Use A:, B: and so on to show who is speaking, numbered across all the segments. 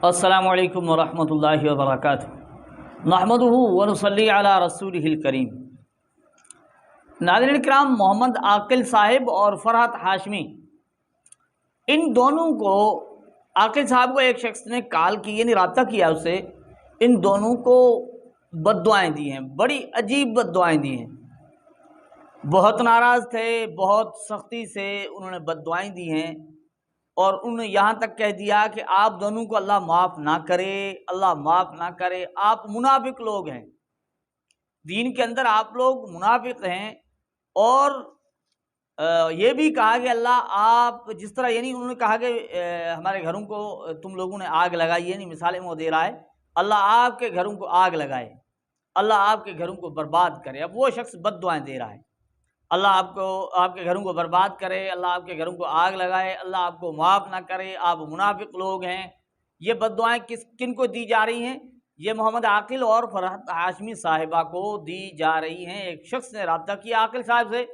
A: السلام علیکم ورحمۃ اللہ وبرکاتہ۔ نحمدہ ونصلی علی رسولہ الکریم۔ ناظرین کرام، محمد عاقل صاحب اور فرحت ہاشمی، ان دونوں کو، عاقل صاحب کو ایک شخص نے کال کی، یعنی رابطہ کیا اس سے، ان دونوں کو بد دعائیں دی ہیں، بڑی عجیب بد دعائیں دی ہیں۔ بہت ناراض تھے، بہت سختی سے انہوں نے بد دعائیں دی ہیں، اور انہوں نے یہاں تک کہہ دیا کہ آپ دونوں کو اللہ معاف نہ کرے، اللہ معاف نہ کرے، آپ منافق لوگ ہیں، دین کے اندر آپ لوگ منافق ہیں۔ اور یہ بھی کہا کہ اللہ آپ جس طرح، یعنی انہوں نے کہا کہ ہمارے گھروں کو تم لوگوں نے آگ لگائی، یعنی مثالیں وہ دے رہا ہے، اللہ آپ کے گھروں کو آگ لگائے، اللہ آپ کے گھروں کو برباد کرے۔ اب وہ شخص بد دعائیں دے رہا ہے، اللہ آپ کے گھروں کو برباد کرے، اللہ آپ کے گھروں کو آگ لگائے، اللہ آپ کو معاف نہ کرے، آپ منافق لوگ ہیں۔ یہ بد دعائیں کن کو دی جا رہی ہیں؟ یہ محمد عاقل اور فرحت ہاشمی صاحبہ کو دی جا رہی ہیں۔ ایک شخص نے رابطہ کیا عاقل صاحب سے،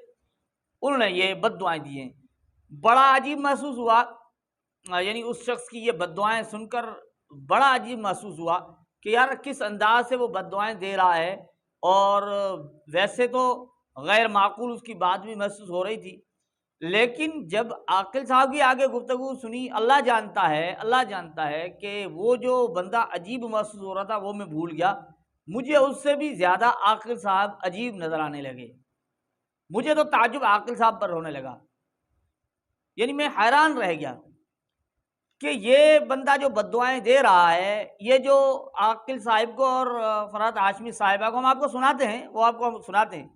A: انہوں نے یہ بد دعائیں دی ہیں۔ بڑا عجیب محسوس ہوا، یعنی اس شخص کی یہ بد دعائیں سن کر بڑا عجیب محسوس ہوا کہ یار کس انداز سے وہ بد دعائیں دے رہا ہے، اور ویسے تو غیر معقول اس کی بات بھی محسوس ہو رہی تھی، لیکن جب عاقل صاحب کی آگے گفتگو سنی، اللہ جانتا ہے کہ وہ جو بندہ عجیب محسوس ہو رہا تھا وہ میں بھول گیا، مجھے اس سے بھی زیادہ عاقل صاحب عجیب نظر آنے لگے۔ مجھے تو تعجب عاقل صاحب پر ہونے لگا، یعنی میں حیران رہ گیا کہ یہ بندہ جو بد دعائیں دے رہا ہے، یہ جو عاقل صاحب کو اور فرحت ہاشمی صاحبہ کو ہم آپ کو سناتے ہیں، وہ آپ کو ہم سناتے ہیں،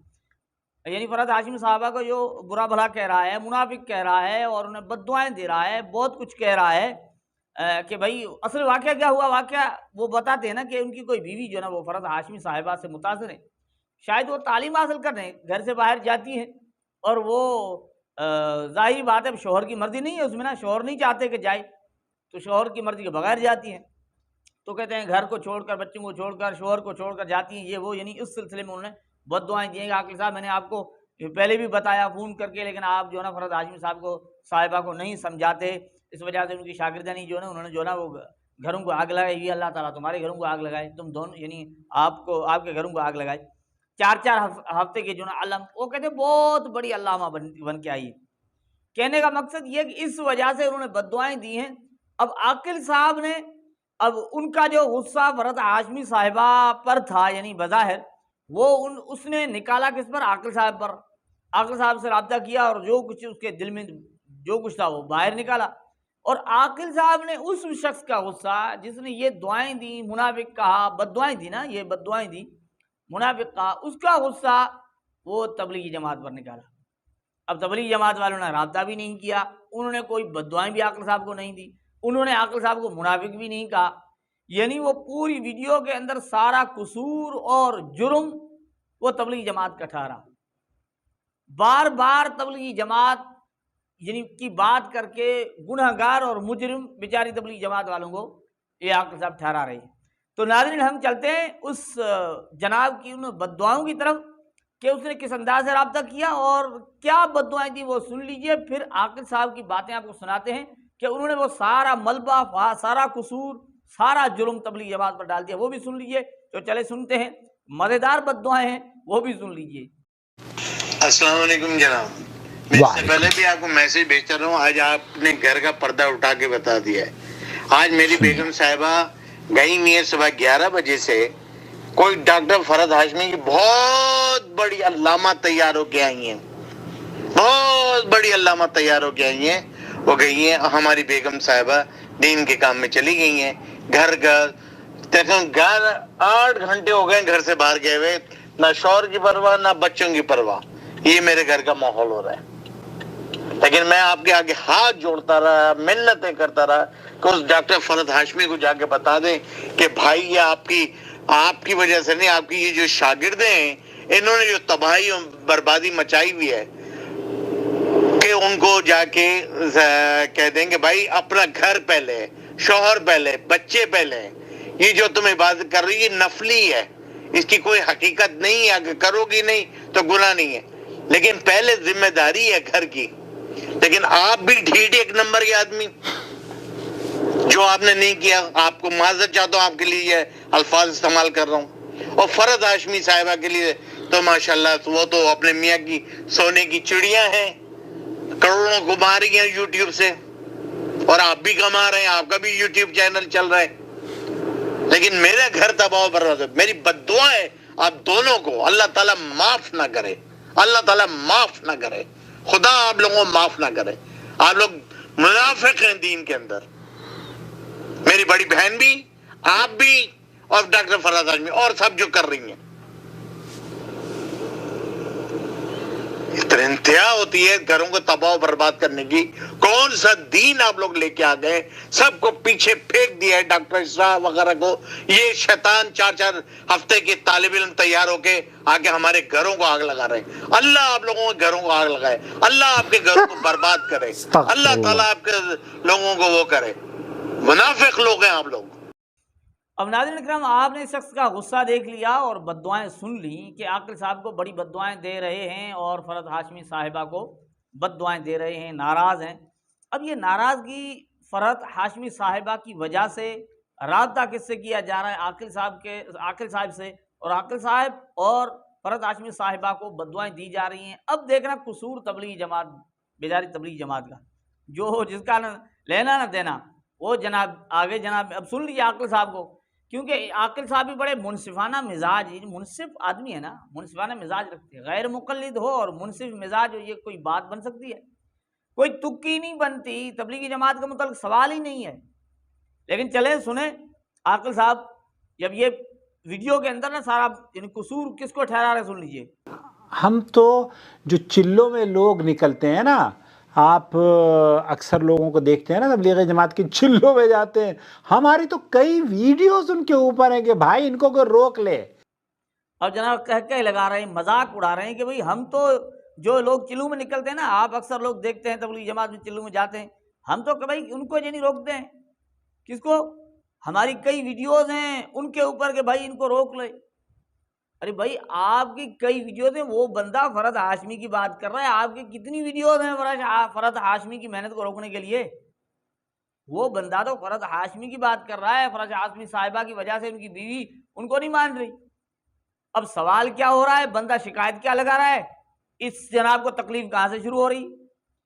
A: یعنی فرحت ہاشمی صاحبہ کو جو برا بھلا کہہ رہا ہے، منافق کہہ رہا ہے، اور انہیں بد دعائیں دے رہا ہے، بہت کچھ کہہ رہا ہے کہ بھائی اصل واقعہ کیا ہوا۔ واقعہ وہ بتاتے ہیں نا کہ ان کی کوئی بیوی جو ہے نا وہ فرحت ہاشمی صاحبہ سے متاثر ہے، شاید وہ تعلیم حاصل کرنے گھر سے باہر جاتی ہیں، اور وہ ظاہری بات ہے شوہر کی مرضی نہیں ہے اس میں نا، شوہر نہیں چاہتے کہ جائے، تو شوہر کی مرضی کے بغیر جاتی ہیں، تو کہتے ہیں گھر کو چھوڑ کر، بچوں کو چھوڑ کر، شوہر کو چھوڑ کر جاتی ہیں، یہ وہ، یعنی اس سلسلے میں انہوں نے بد دعائیں دی ہیں کہ عاقل صاحب میں نے آپ کو پہلے بھی بتایا فون کر کے، لیکن آپ جو ہے نا فرحت ہاشمی صاحبہ کو نہیں سمجھاتے، اس وجہ سے ان کی شاگردانی جو ہے نا انہوں نے جو ہے نا وہ گھروں کو آگ لگائی ہوئی، اللہ تعالیٰ تمہارے گھروں کو آگ لگائے، تم دونوں، یعنی آپ کے گھروں کو آگ لگائے۔ 4 ہفتے کے جو نا علم، وہ کہتے بہت بڑی علامہ بن کے آئی۔ کہنے کا مقصد یہ کہ اس وجہ سے انہوں نے بد دعائیں دی ہیں۔ اب عاقل صاحب نے، اب ان کا جو غصہ فرحت ہاشمی صاحبہ پر تھا، یعنی بظاہر وہ اس نے نکالا کس پر؟ عاقل صاحب پر۔ عاقل صاحب سے رابطہ کیا، اور جو کچھ اس کے دل میں جو کچھ تھا وہ باہر نکالا، اور عاقل صاحب نے اس شخص کا غصہ جس نے یہ دعائیں دی، منافق کہا، بد دعائیں دی نا، یہ بد دعائیں دی، منافق کہا، اس کا غصہ وہ تبلیغی جماعت پر نکالا۔ اب تبلیغی جماعت والوں نے رابطہ بھی نہیں کیا، انہوں نے کوئی بد دعائیں بھی عاقل صاحب کو نہیں دی، انہوں نے عاقل صاحب کو منافق بھی نہیں کہا، یعنی وہ پوری ویڈیو کے اندر سارا قصور اور جرم وہ تبلیغی جماعت کا ٹھہرا۔ بار بار تبلیغی جماعت یعنی کی بات کر کے گنہگار اور مجرم بیچاری تبلیغی جماعت والوں کو یہ عاقل صاحب ٹھہرا رہی ہے۔ تو ناظرین، ہم چلتے ہیں اس جناب کی ان بد دعاؤں کی طرف کہ اس نے کس انداز سے رابطہ کیا اور کیا بد دعائیں دی، وہ سن لیجئے، پھر عاقل صاحب کی باتیں آپ کو سناتے ہیں کہ انہوں نے وہ سارا ملبہ، سارا قصور، سارا جرم تبلیغی جماعت پر ڈال دیا، وہ بھی سن لیجئے۔ تو چلے سنتے ہیں، مزیدار بد دعائیں ہیں، وہ بھی سن لیجئے۔
B: السلام علیکم جناب، میں اس سے پہلے بھی آپ کو میسج بھیجتا رہا ہوں، آج آپ نے گھر کا پردہ اٹھا کے بتا دیا ہے۔ آج میری بیگم صاحبہ گئی ہوئی ہے صبح 11 بجے سے، کوئی ڈاکٹر فرحت ہاشمی کی بہت بڑی علامہ تیار ہو کے آئی ہیں، بہت بڑی علامہ تیار ہو کے آئی ہیں، وہ گئی ہیں، ہماری بیگم صاحبہ دین کے کام میں چلی گئی ہیں، گھر 8 گھنٹے ہو گئے گھر سے باہر گئے ہوئے، نہ شوہر کی پرواہ نہ بچوں کی پرواہ۔ یہ میرے گھر کا ماحول ہو رہا ہے، لیکن میں آپ کے آگے ہاتھ جوڑتا رہا، منتیں کرتا رہا کہ اس ڈاکٹر فرحت ہاشمی کو جا کے بتا دیں کہ بھائی یہ آپ کی وجہ سے نہیں، آپ کی یہ جو شاگردیں ہیں انہوں نے جو تباہی اور بربادی مچائی ہوئی ہے، کہ ان کو جا کے کہہ دیں کہ بھائی اپنا گھر پہلے، شوہر پہلے، بچے پہلے، یہ جو تم عبادت کر رہی ہے یہ نفلی ہے، اس کی کوئی حقیقت نہیں ہے، اگر کرو گی نہیں تو گناہ نہیں ہے، لیکن پہلے ذمہ داری ہے گھر کی۔ لیکن آپ بھی ڈھیٹ ایک نمبر کے آدمی، جو آپ نے نہیں کیا آپ کو معذرت چاہتا ہوں، آپ کے لیے یہ الفاظ استعمال کر رہا ہوں. اور فرحت ہاشمی صاحبہ کے لیے تو ماشاءاللہ وہ تو اپنے میاں کی سونے کی چڑیاں ہیں، کروڑوں کما رہی ہیں یوٹیوب سے، اور آپ بھی کما رہے ہیں، آپ کا بھی یوٹیوب چینل چل رہا ہے. لیکن میرے گھر تباہ و برباد ہے. میری بد دعا ہے آپ دونوں کو، اللہ تعالیٰ معاف نہ کرے، اللہ تعالیٰ معاف نہ کرے، خدا آپ لوگوں کو معاف نہ کرے. آپ لوگ منافق ہیں دین کے اندر، میری بڑی بہن بھی، آپ بھی، اور ڈاکٹر فرحت ہاشمی اور سب جو کر رہی ہیں. انتہا ہوتی ہے گھروں کو تباہ و برباد کرنے کی. کون سا دین آپ لوگ لے کے آ گئے، سب کو پیچھے پھینک دیا ہے. ڈاکٹر اسرا وغیرہ کو یہ شیطان 4 ہفتے کے طالب علم تیار ہو کے آگے ہمارے گھروں کو آگ لگا رہے ہیں. اللہ آپ لوگوں کے گھروں کو آگ لگائے، اللہ آپ کے گھروں کو برباد کرے، اللہ تعالیٰ آپ کے لوگوں کو وہ کرے. منافق لوگ ہیں آپ لوگ.
A: اب ناظرین اکرام، آپ نے اس شخص کا غصہ دیکھ لیا اور بد دعائیں سن لیں کہ عاقل صاحب کو بڑی بد دعائیں دے رہے ہیں اور فرحت ہاشمی صاحبہ کو بد دعائیں دے رہے ہیں، ناراض ہیں. اب یہ ناراضگی فرحت ہاشمی صاحبہ کی وجہ سے رابطہ کس سے کیا جا رہا ہے؟ عاقل صاحب سے، اور عاقل صاحب اور فرحت ہاشمی صاحبہ کو بد دعائیں دی جا رہی ہیں. اب دیکھنا قصور تبلیغی جماعت، بیداری تبلیغی جماعت کا، جو جس کا نہ لینا نہ دینا، وہ جناب آگے جناب اب سن لیجیے عاقل صاحب کو، کیونکہ عاقل صاحب بھی بڑے منصفانہ مزاج، منصف آدمی ہے نا، منصفانہ مزاج رکھتے ہیں. غیر مقلد ہو اور منصف مزاج ہو، یہ کوئی بات بن سکتی ہے؟ کوئی تکی نہیں بنتی، تبلیغی جماعت کے متعلق سوال ہی نہیں ہے. لیکن چلیں سنیں عاقل صاحب، جب یہ ویڈیو کے اندر نا سارا یعنی قصور کس کو ٹھہرا رہے، سن لیجئے.
C: ہم تو جو چلوں میں لوگ نکلتے ہیں نا، آپ اکثر لوگوں کو دیکھتے ہیں نا تبلیغ جماعت کی چلوں میں جاتے ہیں، ہماری تو کئی ویڈیوز ان کے اوپر ہیں کہ بھائی ان کو کوئی روک لے.
A: اب جناب کہہ لگا رہے ہیں، مذاق اڑا رہے ہیں کہ بھئی ہم تو جو لوگ چلوں میں نکلتے ہیں نا، آپ اکثر لوگ دیکھتے ہیں تبلیغ جماعت میں چلوں میں جاتے ہیں، ہم تو کہ بھائی ان کو یہ نہیں روکتے ہیں. کس کو؟ ہماری کئی ویڈیوز ہیں ان کے اوپر کہ بھائی ان کو روک لے. ارے بھائی آپ کی کئی ویڈیوز ہیں، وہ بندہ فرحت ہاشمی کی بات کر رہا ہے. آپ کی کتنی ویڈیوز ہیں فرحت ہاشمی کی محنت کو روکنے کے لیے؟ وہ بندہ تو فرحت ہاشمی کی بات کر رہا ہے، فرحت ہاشمی صاحبہ کی وجہ سے ان کی بیوی ان کو نہیں مان رہی. اب سوال کیا ہو رہا ہے، بندہ شکایت کیا لگا رہا ہے، اس جناب کو تکلیف کہاں سے شروع ہو رہی؟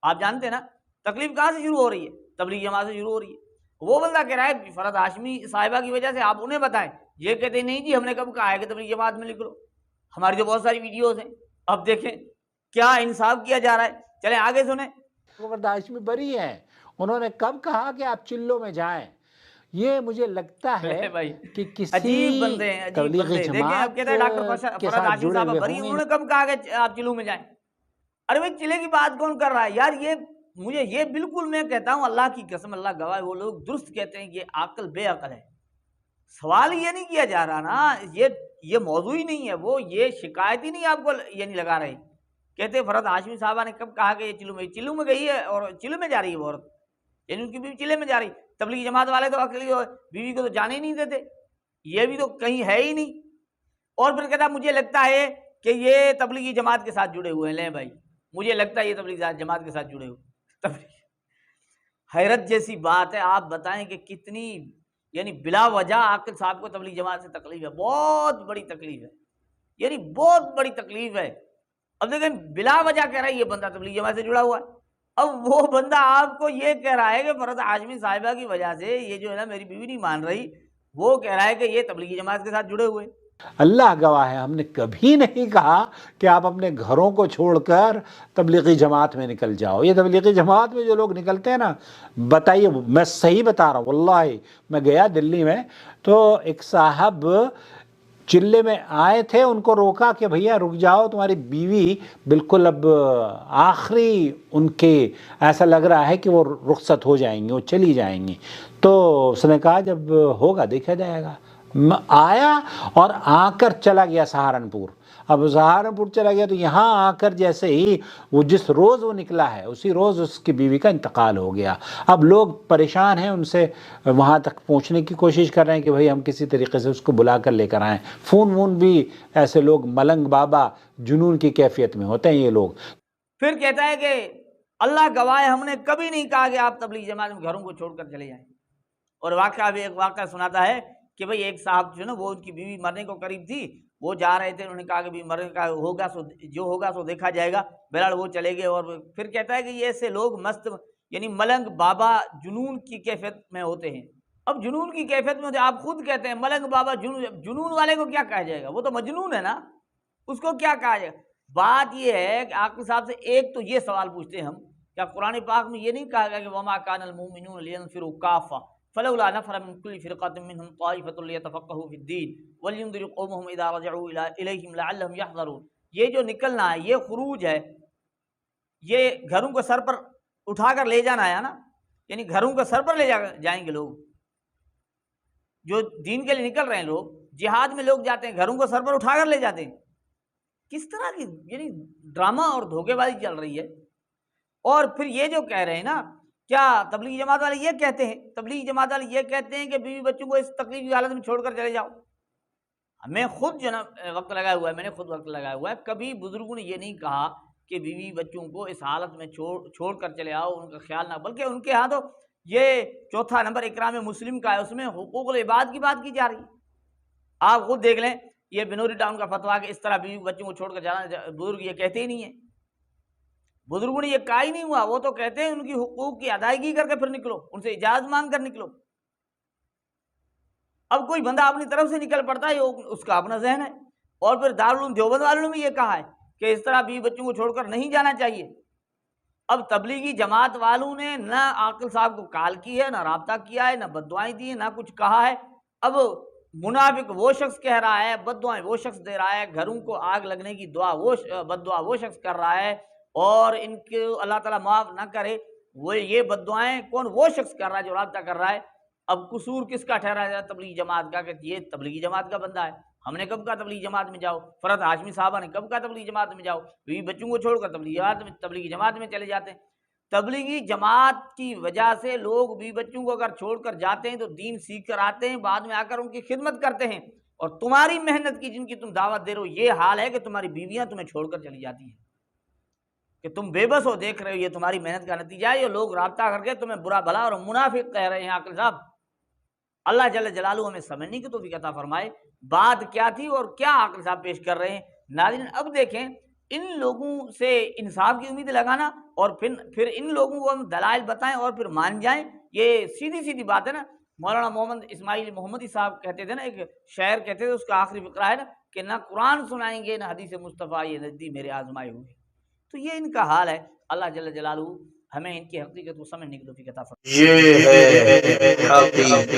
A: آپ جانتے ہیں نا تکلیف کہاں سے شروع ہو رہی ہے؟ تبلیغ جماعت سے شروع ہو رہی ہے. وہ بندہ کہہ رہا ہے فرحت ہاشمی صاحبہ کی وجہ سے، آپ انہیں بتائیں. یہ کہتے ہیں نہیں جی ہم نے کب کہا ہے کہ تبلیغ جماعت میں نکلو، ہماری تو بہت ساری ویڈیوز ہیں. اب دیکھیں کیا انصاف کیا جا رہا ہے. چلیں آگے سنیں.
C: فرحت ہاشمی بری ہیں، انہوں نے کب کہا کہ آپ چلوں میں جائیں؟ یہ مجھے لگتا ہے
A: بھائی
C: کہ کسی
A: عجیب بندے ہیں، عجیب
C: تبلیغی
A: بندے. دیکھیں اب کہتا ہے ڈاکٹر
C: جماعت کے
A: فرحت
C: ساتھ
A: ہاشمی
C: جڑے
A: صاحبہ
C: ہوئے
A: بری ہیں،
C: ہوں
A: انہوں
C: گے.
A: نے کب کہا کہ آپ چلوں میں جائیں؟ ارے بھائی چلے کی بات کون کر رہا ہے یار؟ یہ مجھے یہ بالکل، میں کہتا ہوں اللہ کی قسم، اللہ گواہ، وہ لوگ درست کہتے ہیں کہ عقل بے عقل ہے. سوال یہ نہیں کیا جا رہا نا، یہ موضوع ہی نہیں ہے. وہ یہ شکایت ہی نہیں آپ کو یہ نہیں لگا رہے. کہتے فرحت ہاشمی صاحبہ نے کب کہا کہ یہ چلوں میں گئی ہے اور چلوں میں جا رہی ہے وہ عورت، یعنی ان کی بیوی چلے میں جا رہی. تبلیغ جماعت والے تو اکیلی بیوی کو تو جانے ہی نہیں دیتے، یہ بھی تو کہیں ہے ہی نہیں. اور پھر کہتا مجھے لگتا ہے کہ یہ تبلیغی جماعت کے ساتھ جڑے ہوئے ہیں. لیں بھائی مجھے لگتا ہے یہ تبلیغ جماعت کے ساتھ جڑے ہوئے. حیرت جیسی بات ہے. آپ بتائیں کہ کتنی یعنی بلا وجہ عاقل صاحب کو تبلیغ جماعت سے تکلیف ہے، بہت بڑی تکلیف ہے، یعنی بہت بڑی تکلیف ہے. اب دیکھیں بلا وجہ کہہ رہا ہے یہ بندہ تبلیغ جماعت سے جڑا ہوا ہے. اب وہ بندہ آپ کو یہ کہہ رہا ہے کہ فرحت ہاشمی صاحبہ کی وجہ سے یہ جو ہے نا میری بیوی نہیں مان رہی، وہ کہہ رہا ہے کہ یہ تبلیغی جماعت کے ساتھ جڑے ہوئے.
C: اللہ گواہ ہے، ہم نے کبھی نہیں کہا کہ آپ اپنے گھروں کو چھوڑ کر تبلیغی جماعت میں نکل جاؤ. یہ تبلیغی جماعت میں جو لوگ نکلتے ہیں نا، بتائیے، میں صحیح بتا رہا ہوں واللہ. میں گیا دلی میں تو ایک صاحب چلے میں آئے تھے، ان کو روکا کہ بھیا رک جاؤ، تمہاری بیوی بالکل اب آخری ان کے ایسا لگ رہا ہے کہ وہ رخصت ہو جائیں گی، وہ چلی جائیں گی. تو اس نے کہا جب ہوگا دیکھا جائے گا. آیا اور آ کر چلا گیا سہارنپور. اب سہارنپور چلا گیا تو یہاں آ کر جیسے ہی وہ جس روز وہ نکلا ہے اسی روز اس کی بیوی کا انتقال ہو گیا. اب لوگ پریشان ہیں، ان سے وہاں تک پہنچنے کی کوشش کر رہے ہیں کہ بھئی ہم کسی طریقے سے اس کو بلا کر لے کر آئیں. فون بھی ایسے لوگ ملنگ بابا جنون کی کیفیت میں ہوتے ہیں یہ لوگ.
A: پھر کہتا ہے کہ اللہ گواہ ہم نے کبھی نہیں کہا کہ آپ تبلیغ جماعت میں گھروں کو چھوڑ کر چلے جائیں. اور واقعہ بھی ایک واقعہ سناتا ہے کہ بھئی ایک صاحب جو نا وہ ان کی بیوی مرنے کو قریب تھی، وہ جا رہے تھے، انہوں نے کہا کہ بھی مرنے کا ہوگا سو جو ہوگا سو دیکھا جائے گا، بہرحال وہ چلے گئے۔ اور پھر کہتا ہے کہ یہ ایسے لوگ مست یعنی ملنگ بابا جنون کی کیفیت میں ہوتے ہیں۔ اب جنون کی کیفیت میں ہوتے ہیں، آپ خود کہتے ہیں ملنگ بابا جنون والے کو کیا کہا جائے گا؟ وہ تو مجنون ہے نا، اس کو کیا کہا جائے گا؟ بات یہ ہے کہ عاقل صاحب سے ایک تو یہ سوال پوچھتے ہیں ہم، کیا قرآن پاک میں یہ نہیں کہا گیا کہ وما کان المؤمنون لینفروا کافہ فلولا نفر من كل فرقة منهم طائفة ليتفقهوا في الدين ولينذروا قومهم اذا رجعوا اليهم لعلهم يحذرون؟ یہ جو نکلنا ہے، یہ خروج ہے، یہ گھروں کو سر پر اٹھا کر لے جانا ہے نا، یعنی گھروں کو سر پر لے جائیں گے لوگ جو دین کے لیے نکل رہے ہیں۔ لوگ جہاد میں لوگ جاتے ہیں، گھروں کو سر پر اٹھا کر لے جاتے ہیں۔ کس طرح کی یعنی ڈرامہ اور دھوکے بازی چل رہی ہے۔ اور پھر یہ جو کہہ رہے ہیں نا، کیا تبلیغی جماعت والے یہ کہتے ہیں، تبلیغی جماعت والے یہ کہتے ہیں کہ بیوی بچوں کو اس تکلیف کی حالت میں چھوڑ کر چلے جاؤ۔ ہمیں خود جو نا وقت لگایا ہوا ہے، میں نے خود وقت لگایا ہوا ہے، کبھی بزرگوں نے یہ نہیں کہا کہ بیوی بچوں کو اس حالت میں چھوڑ کر چلے آؤ، ان کا خیال نہ، بلکہ ان کے ہاں تو یہ چوتھا نمبر اکرام مسلم کا ہے، اس میں حقوق العباد کی بات کی جا رہی ہے۔ آپ خود دیکھ لیں، یہ بنوری ٹاؤن کا فتویٰ کہ اس طرح بیوی بچوں کو چھوڑ کر جانا، بزرگ یہ کہتے ہی نہیں ہیں، بزرگوں نے یہ کہا ہی نہیں ہوا، وہ تو کہتے ہیں ان کی حقوق کی ادائیگی کر کے پھر نکلو، ان سے اجازت مانگ کر نکلو۔ اب کوئی بندہ اپنی طرف سے نکل پڑتا ہے، اس کا اپنا ذہن ہے۔ اور پھر دارالعلوم دیوبند والوں نے بھی یہ کہا ہے کہ اس طرح بیوی بچوں کو چھوڑ کر نہیں جانا چاہیے۔ اب تبلیغی جماعت والوں نے نہ عاقل صاحب کو کال کی ہے، نہ رابطہ کیا ہے، نہ بددعائیں دی ہیں، نہ کچھ کہا ہے۔ اب منافق وہ شخص کہہ رہا ہے، بددعائیں وہ شخص دے رہا ہے، گھروں کو آگ لگنے کی بددعا وہ شخص کر رہا ہے، اور ان کو اللہ تعالیٰ معاف نہ کرے وہ یہ بددعائیں کون وہ شخص کر رہا ہے جو رابطہ کر رہا ہے۔ اب قصور کس کا ٹھہرایا جائے؟ تبلیغی جماعت کا، کہ یہ تبلیغی جماعت کا بندہ ہے۔ ہم نے کب کہا تبلیغی جماعت میں جاؤ؟ فرحت ہاشمی صاحبہ نے کب کہا تبلیغی جماعت میں جاؤ؟ بیوی بچوں کو چھوڑ کر تبلیغی جماعت میں چلے جاتے ہیں۔ تبلیغی جماعت کی وجہ سے لوگ بیوی بچوں کو اگر چھوڑ کر جاتے ہیں تو دین سیکھ کر آتے ہیں، بعد میں آ کر ان کی خدمت کرتے ہیں، اور تمہاری محنت کی جن کی تم دعوت دے رہے ہو، یہ حال ہے کہ تمہاری بیویاں تمہیں چھوڑ کر چلی جاتی ہیں، کہ تم بے بس ہو، دیکھ رہے ہو، یہ تمہاری محنت کا نتیجہ ہے۔ یہ لوگ رابطہ کر کے تمہیں برا بھلا اور منافق کہہ رہے ہیں۔ عاقل صاحب، اللہ جل جلالہ ہمیں سمجھنے کی توفیق عطا فرمائے بات کیا تھی اور کیا عاقل صاحب پیش کر رہے ہیں۔ ناظرین، اب دیکھیں، ان لوگوں سے انصاف کی امید لگانا اور پھر ان لوگوں کو ہم دلائل بتائیں اور پھر مان جائیں، یہ سیدھی سیدھی بات ہے نا۔ مولانا محمد اسماعیل محمدی صاحب کہتے تھے نا، ایک شعر کہتے تھے، اس کا آخری فقرہ ہے نا کہ نہ قرآن سنائیں گے نہ حدیث مصطفیٰ، یہ نزدی میرے آزمائے ہوئے۔ تو یہ ان کا حال ہے۔ اللہ جل جلالہ ہمیں ان کی حقیقت کو سمجھنے کی توفیق عطا فرمائے۔
D: یہ ہے حقیقت۔